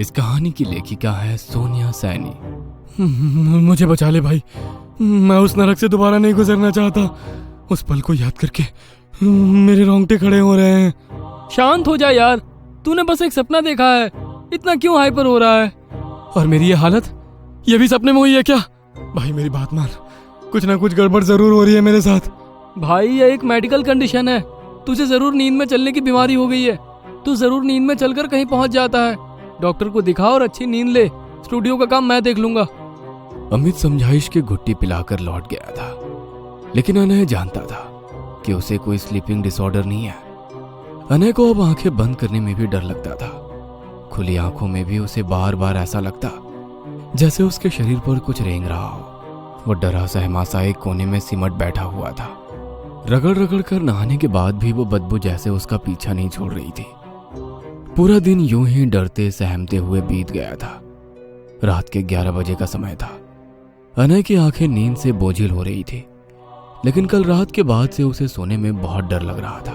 इस कहानी की लेखिका है सोनिया सैनी। मुझे बचा ले भाई, मैं उस नरक से दोबारा नहीं गुजरना चाहता। उस पल को याद करके मेरे रोंगटे खड़े हो रहे हैं। शांत हो जा यार, तूने बस एक सपना देखा है, इतना क्यों हाइपर हो रहा है? और मेरी ये हालत, ये भी सपने में हुई है क्या? भाई मेरी बात मान, कुछ ना कुछ गड़बड़ जरूर हो रही है मेरे साथ। भाई ये एक मेडिकल कंडीशन है, तुझे जरूर नींद में चलने की बीमारी हो गई है। तू जरूर नींद में चलकर कहीं पहुंच जाता है। डॉक्टर को दिखा और अच्छी नींद ले, स्टूडियो का काम मैं देख लूंगा। अमित समझाइश की घुट्टी पिलाकर लौट गया था, लेकिन अनय जानता था कि उसे कोई स्लीपिंग डिसऑर्डर नहीं है। अनय को अब आंखें बंद करने में भी डर लगता था। खुली आंखों में भी उसे बार बार ऐसा लगता जैसे उसके शरीर पर कुछ रेंग रहा हो। वो डरा सहमा सा एक कोने में सिमट बैठा हुआ था। रगड़ रगड़ कर नहाने के बाद भी वो बदबू जैसे उसका पीछा नहीं छोड़ रही थी। पूरा दिन यूं ही डरते सहमते हुए बीत गया था। रात के 11 बजे का समय था। अनय की आंखें नींद से बोझिल हो रही थी, लेकिन कल रात के बाद से उसे सोने में बहुत डर लग रहा था।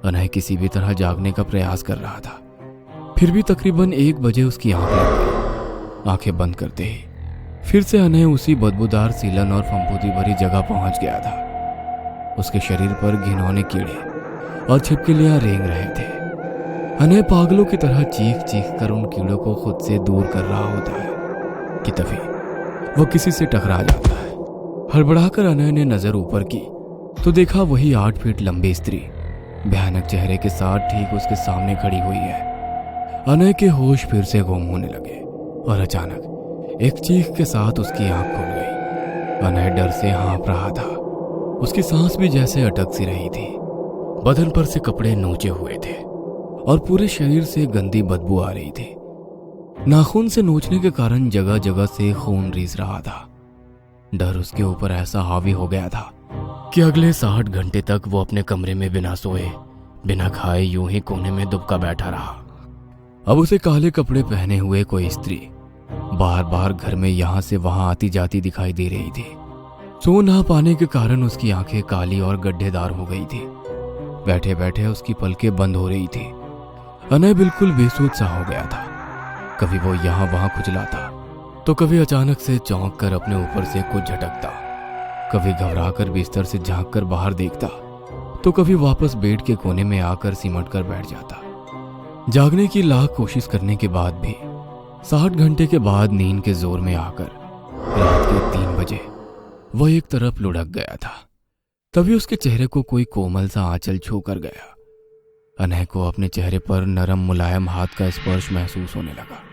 अनय किसी भी तरह जागने का प्रयास कर रहा था, फिर भी तकरीबन 1 बजे उसकी आंख लग गई। आंखें बंद करते ही फिर से अनय उसी बदबूदार सीलन और फंफूदी भरी जगह पहुंच गया था। उसके शरीर पर घिनौने कीड़े और छिपकलियां रेंग रहे थे। अनय पागलों की तरह चीख चीख कर उन कीड़ों को खुद से दूर कर रहा होता है कि तभी वो किसी से टकरा जाता है। हड़बड़ाकर अनय ने नजर ऊपर की तो देखा वही 8 फीट लंबी स्त्री भयानक चेहरे के साथ ठीक उसके सामने खड़ी हुई है। अनय के होश फिर से गुम होने लगे और अचानक एक चीख के साथ उसकी आंख खुल गई। अनय डर से हाँफ रहा था। उसकी सांस भी जैसे अटक सी रही थी। बदन पर से कपड़े नोचे हुए थे और पूरे शरीर से गंदी बदबू आ रही थी। नाखून से नोचने के कारण जगह जगह से खून रीस रहा था। डर उसके ऊपर ऐसा हावी हो गया था कि अगले 60 घंटे तक वो अपने कमरे में बिना सोए बिना खाए यूं ही कोने में दुबका बैठा रहा। अब उसे काले कपड़े पहने हुए कोई स्त्री बार बार घर में यहां से वहां आती जाती दिखाई दे रही थी। सो ना पाने के कारण उसकी आंखें काली और गड्ढेदार हो गई थी। बैठे बैठे उसकी पलकें बंद हो रही थी। अनय बिल्कुल बेसुध सा हो गया था। कभी वो यहां वहां खुजलाता तो कभी अचानक से चौंक कर अपने ऊपर से कुछ झटकता, कभी घबरा कर बिस्तर से झांक कर बाहर देखता तो कभी वापस बेड के कोने में आकर सिमट कर बैठ जाता। जागने की लाख कोशिश करने के बाद भी 60 घंटे के बाद नींद के जोर में आकर रात के 3 बजे वह एक तरफ लुढ़क गया था। तभी उसके चेहरे को कोई कोमल सा आंचल छू कर गया। अनय को अपने चेहरे पर नरम मुलायम हाथ का स्पर्श महसूस होने लगा।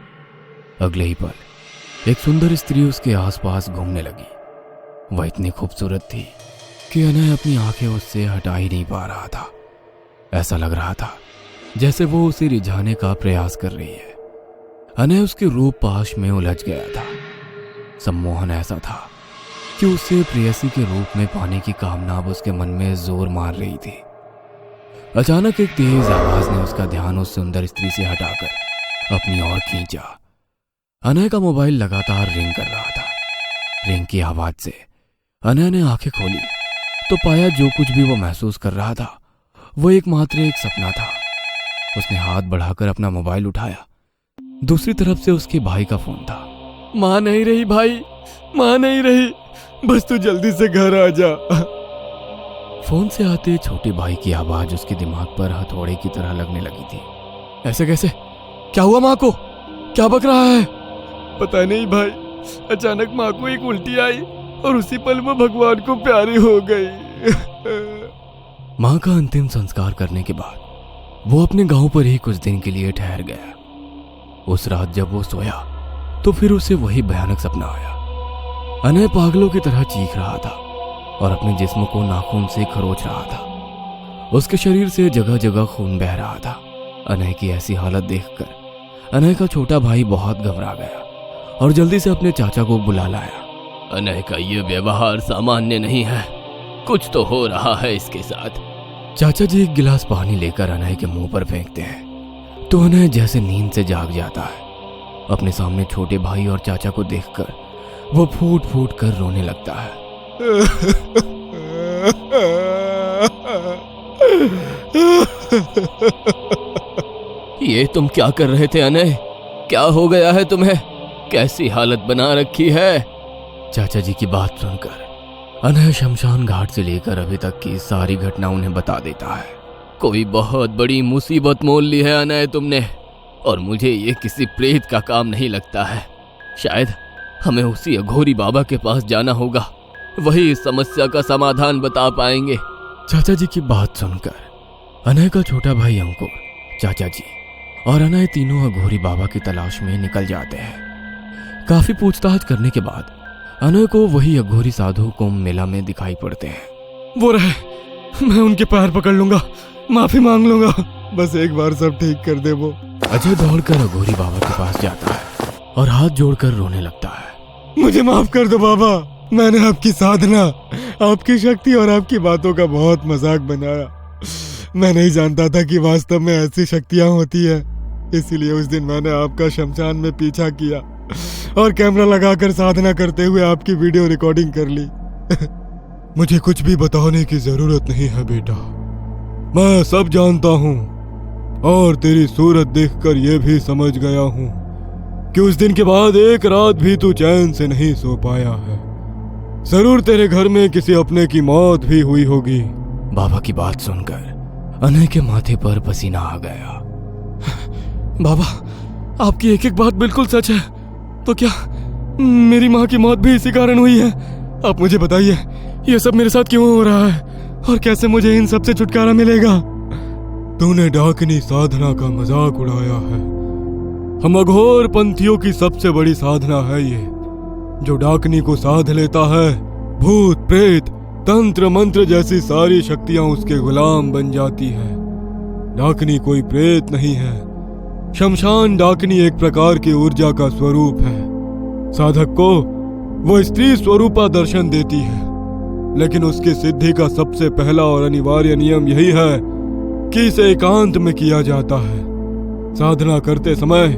अगले ही पल एक सुंदर स्त्री उसके आसपास घूमने लगी। वह इतनी खूबसूरत थी कि अनय अपनी आंखें उससे हटा ही नहीं पा रहा था। ऐसा लग रहा था जैसे वो उसे रिझाने का प्रयास कर रही है। अनय उसके रूप पाश में उलझ गया था। सम्मोहन ऐसा था कि उसे प्रेयसी के रूप में पाने की कामना अब उसके मन में जोर मार रही थी। अचानक एक तेज आवाज ने उसका ध्यान उस सुंदर स्त्री से हटाकर अपनी ओर खींचा। अनय का मोबाइल लगातार रिंग कर रहा था। रिंग की आवाज से अनय ने आंखें खोली तो पाया जो कुछ भी वो महसूस कर रहा था वो एकमात्र एक सपना था। उसने हाथ बढ़ाकर अपना मोबाइल उठाया। दूसरी तरफ से उसके भाई का फोन था। मां नहीं रही भाई, मां नहीं रही, बस तू जल्दी से घर आ जा। फोन से आते छोटे भाई की आवाज उसके दिमाग पर हथौड़े की तरह लगने लगी थी। ऐसे कैसे? क्या हुआ मां को? क्या बक रहा है? पता नहीं भाई, अचानक मां को एक उल्टी आई और उसी पल वो भगवान को प्यारी हो गई। मां का अंतिम संस्कार करने के बाद वो अपने गांव पर ही कुछ दिन के लिए ठहर गया। उस रात जब वो सोया तो फिर उसे वही भयानक सपना आया। अनय पागलों की तरह चीख रहा था और अपने जिस्म को नाखून से खरोच रहा था। उसके शरीर से जगह जगह खून बह रहा था। अनय की ऐसी हालत देखकर अनय का छोटा भाई बहुत घबरा गया और जल्दी से अपने चाचा को बुला लाया। अनय का ये व्यवहार सामान्य नहीं है, कुछ तो हो रहा है इसके साथ। चाचा जी एक गिलास पानी लेकर अनय के मुंह पर फेंकते हैं तो अनय जैसे नींद से जाग जाता है। अपने सामने छोटे भाई और चाचा को देखकर वो फूट फूट कर रोने लगता है। ये तुम क्या कर रहे थे अनय? क्या हो गया है तुम्हें? कैसी हालत बना रखी है? चाचा जी की बात सुनकर अनय शमशान घाट से लेकर अभी तक की सारी घटना उन्हें बता देता है। कोई बहुत बड़ी मुसीबत मोल ली है अनय तुमने, और मुझे ये किसी प्रेत का काम नहीं लगता है। शायद हमें उसी अघोरी बाबा के पास जाना होगा, वही इस समस्या का समाधान बता पाएंगे। चाचा जी की बात सुनकर अनय का छोटा भाई अंकुर, चाचा जी और अनय तीनों अघोरी बाबा की तलाश में निकल जाते हैं। काफी पूछताछ करने के बाद अनय को वही अघोरी साधु कुंभ मेला में दिखाई पड़ते हैं। वो रहे, मैं उनके पैर पकड़ लूंगा, माफी मांग लूंगा, बस एक बार सब ठीक कर दे वो। अजय दौड़कर अघोरी बाबा के पास जाता है और हाथ जोड़कर रोने लगता है। मुझे माफ कर दो बाबा, मैंने आपकी साधना, आपकी शक्ति और आपकी बातों का बहुत मजाक बनाया। मैं नहीं जानता था कि वास्तव में ऐसी शक्तियां होती है, इसीलिए उस दिन मैंने आपका शमशान में पीछा किया और कैमरा लगाकर साधना करते हुए आपकी वीडियो रिकॉर्डिंग कर ली। मुझे कुछ भी बताने की जरूरत नहीं है बेटा, मैं सब जानता हूँ और तेरी सूरत देखकर यह भी समझ गया हूँ कि उस दिन के बाद एक रात भी तू चैन से नहीं सो पाया है। जरूर तेरे घर में किसी अपने की मौत भी हुई होगी। बाबा की बात सुनकर अनय के माथे पर पसीना आ गया। बाबा, आपकी एक एक बात बिल्कुल सच है। तो क्या मेरी माँ की मौत भी इसी कारण हुई है? आप मुझे बताइए, ये सब मेरे साथ क्यों हो रहा है और कैसे मुझे इन सब से छुटकारा मिलेगा? तूने डाकनी साधना का मजाक उड़ाया है। हम अघोर पंथियों की सबसे बड़ी साधना है ये। जो डाकनी को साध लेता है, भूत प्रेत तंत्र मंत्र जैसी सारी शक्तियां उसके गुलाम बन जाती है। डाकनी कोई प्रेत नहीं है। शमशान डाकनी एक प्रकार की ऊर्जा का स्वरूप है। साधक को वो स्त्री स्वरूपा दर्शन देती है, लेकिन उसकी सिद्धि का सबसे पहला और अनिवार्य नियम यही है कि इसे एकांत में किया जाता है। साधना करते समय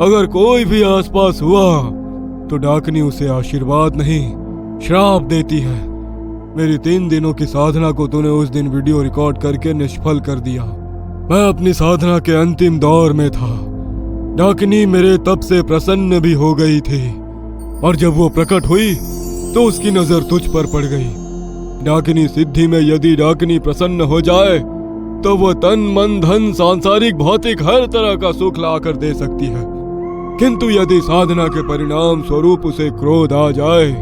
अगर कोई भी आसपास हुआ तो डाकनी उसे आशीर्वाद नहीं, श्राप देती है। मेरी 3 दिनों की साधना को तूने उस दिन वीडियो रिकॉर्ड करके निष्फल कर दिया। मैं अपनी साधना के अंतिम दौर में था। डाकनी मेरे तप से प्रसन्न भी हो गई थी, और जब वो प्रकट हुई तो उसकी नजर तुझ पर पड़ गई। डाकनी सिद्धि में यदि डाकनी प्रसन्न हो जाए तो वो तन मन धन सांसारिक भौतिक हर तरह का सुख ला कर दे सकती है, किंतु यदि साधना के परिणाम स्वरूप उसे क्रोध आ जाए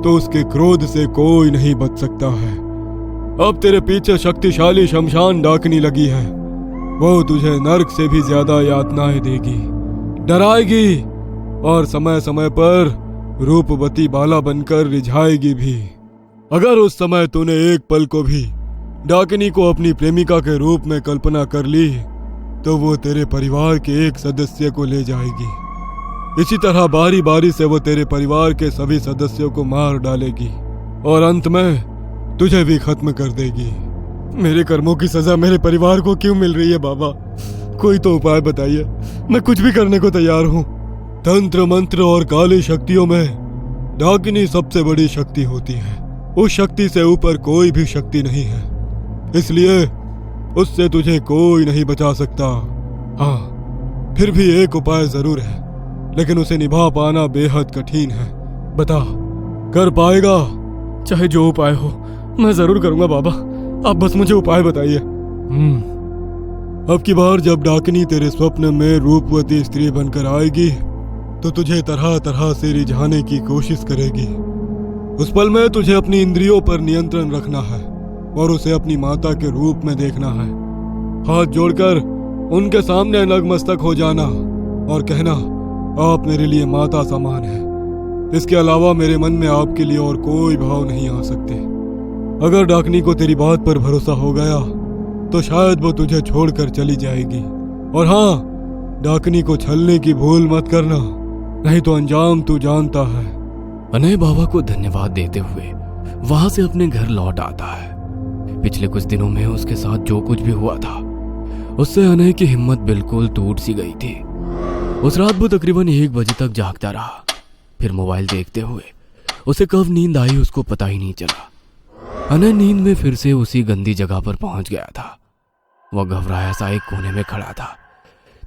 तो उसके क्रोध से कोई नहीं बच सकता है। अब तेरे पीछे शक्तिशाली शमशान डाकनी लगी है। वो तुझे नर्क से भी ज्यादा यातनाएं देगी, डराएगी और समय समय पर रूपवती बाला बनकर रिझाएगी भी। अगर उस समय तूने एक पल को भी डाकिनी को अपनी प्रेमिका के रूप में कल्पना कर ली तो वो तेरे परिवार के एक सदस्य को ले जाएगी। इसी तरह बारी बारी से वो तेरे परिवार के सभी सदस्यों को मार डालेगी और अंत में तुझे भी खत्म कर देगी। मेरे कर्मों की सजा मेरे परिवार को क्यों मिल रही है बाबा? कोई तो उपाय बताइए, मैं कुछ भी करने को तैयार हूँ। तंत्र मंत्र और काली शक्तियों में डाकिनी सबसे बड़ी शक्ति होती है। उस शक्ति से ऊपर कोई भी शक्ति नहीं है, इसलिए उससे तुझे कोई नहीं बचा सकता। हाँ, फिर भी एक उपाय जरूर है, लेकिन उसे निभा पाना बेहद कठिन है। बता, कर पाएगा? चाहे जो उपाय हो मैं जरूर करूंगा बाबा, आप बस मुझे उपाय बताइए। अब की बार जब डाकिनी तेरे स्वप्न में रूपवती स्त्री बनकर आएगी तो तुझे तरह तरह से रिझाने की कोशिश करेगी। उस पल में तुझे अपनी इंद्रियों पर नियंत्रण रखना है और उसे अपनी माता के रूप में देखना है। हाथ जोड़कर उनके सामने नतमस्तक हो जाना और कहना, आप मेरे लिए माता समान है। इसके अलावा मेरे मन में आपके लिए और कोई भाव नहीं आ सकते। अगर डाकनी को तेरी बात पर भरोसा हो गया तो शायद वो तुझे छोड़कर चली जाएगी। और हाँ, डाकनी को छलने की भूल मत करना, नहीं तो अंजाम तू जानता है। अनय बाबा को धन्यवाद देते हुए वहां से अपने घर लौट आता है। पिछले कुछ दिनों में उसके साथ जो कुछ भी हुआ था उससे अनय की हिम्मत बिल्कुल टूट सी गई थी। उस रात वो तकरीबन 1 बजे तक जागता रहा। फिर मोबाइल देखते हुए उसे कब नींद आई उसको पता ही नहीं चला। अनय नींद में फिर से उसी गंदी जगह पर पहुंच गया था। वह घबराया सा एक कोने में खड़ा था।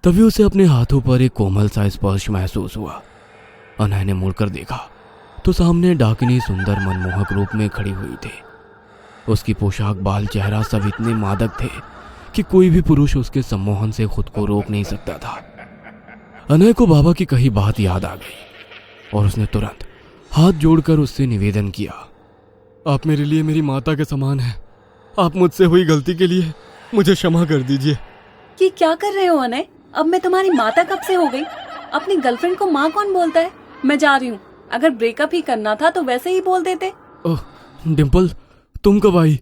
तभी उसे अपने हाथों पर एक कोमल सा स्पर्श महसूस हुआ। अनय ने मुड़कर देखा तो सामने डाकिनी सुंदर मनमोहक रूप में खड़ी हुई थी। उसकी पोशाक, बाल, चेहरा सब इतने मादक थे कि कोई भी पुरुष उसके सम्मोहन से खुद को रोक नहीं सकता था। अनय को बाबा की कही बात याद आ गई और उसने तुरंत हाथ जोड़कर उससे निवेदन किया, आप मेरे लिए मेरी माता के समान हैं। आप मुझसे हुई गलती के लिए मुझे क्षमा कर दीजिए। ये क्या कर रहे हो अनय? अब मैं तुम्हारी माता कब से हो गई? अपनी गर्लफ्रेंड को माँ कौन बोलता है? मैं जा रही हूँ। अगर ब्रेकअप ही करना था तो वैसे ही बोल देते। ओह डिम्पल, तुम कब आई?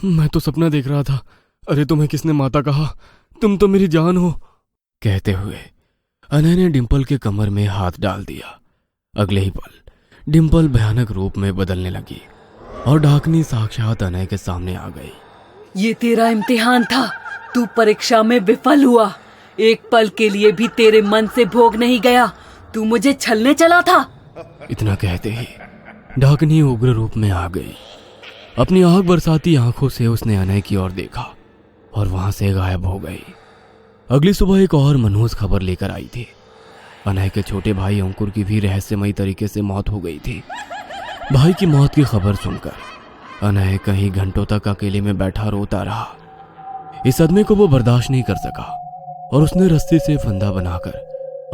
मैं तो सपना देख रहा था। अरे तुम्हें किसने माता कहा? तुम तो मेरी जान हो। कहते हुए अनय ने डिम्पल के कमर में हाथ डाल दिया। अगले ही पल डिम्पल भयानक रूप में बदलने लगी और डाकनी साक्षात अनय के सामने आ गई। ये तेरा इम्तिहान था। तू परीक्षा में विफल हुआ। एक पल के लिए भी तेरे मन से भोग नहीं गया। तू मुझे छलने चला था। इतना कहते ही डाकनी उग्र रूप में आ गई। अपनी आग बरसाती आंखों से उसने अनय की ओर देखा और वहां से गायब हो गई। अगली सुबह एक और मनहूस खबर लेकर आई थी। अनय के छोटे भाई अंकुर की भी रहस्यमयी तरीके से मौत हो गई थी। भाई की मौत की खबर सुनकर अनय कहीं घंटों तक अकेले में बैठा रोता रहा। इस सदमे को वो बर्दाश्त नहीं कर सका और उसने रस्सी से फंदा बनाकर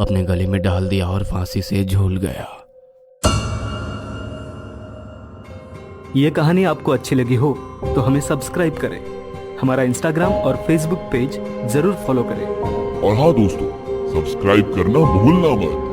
अपने गले में डाल दिया और फांसी से झूल गया। ये कहानी आपको अच्छी लगी हो तो हमें सब्सक्राइब करें, हमारा इंस्टाग्राम और फेसबुक पेज जरूर फॉलो करें। और हाँ दोस्तों, सब्सक्राइब करना भूलना मत।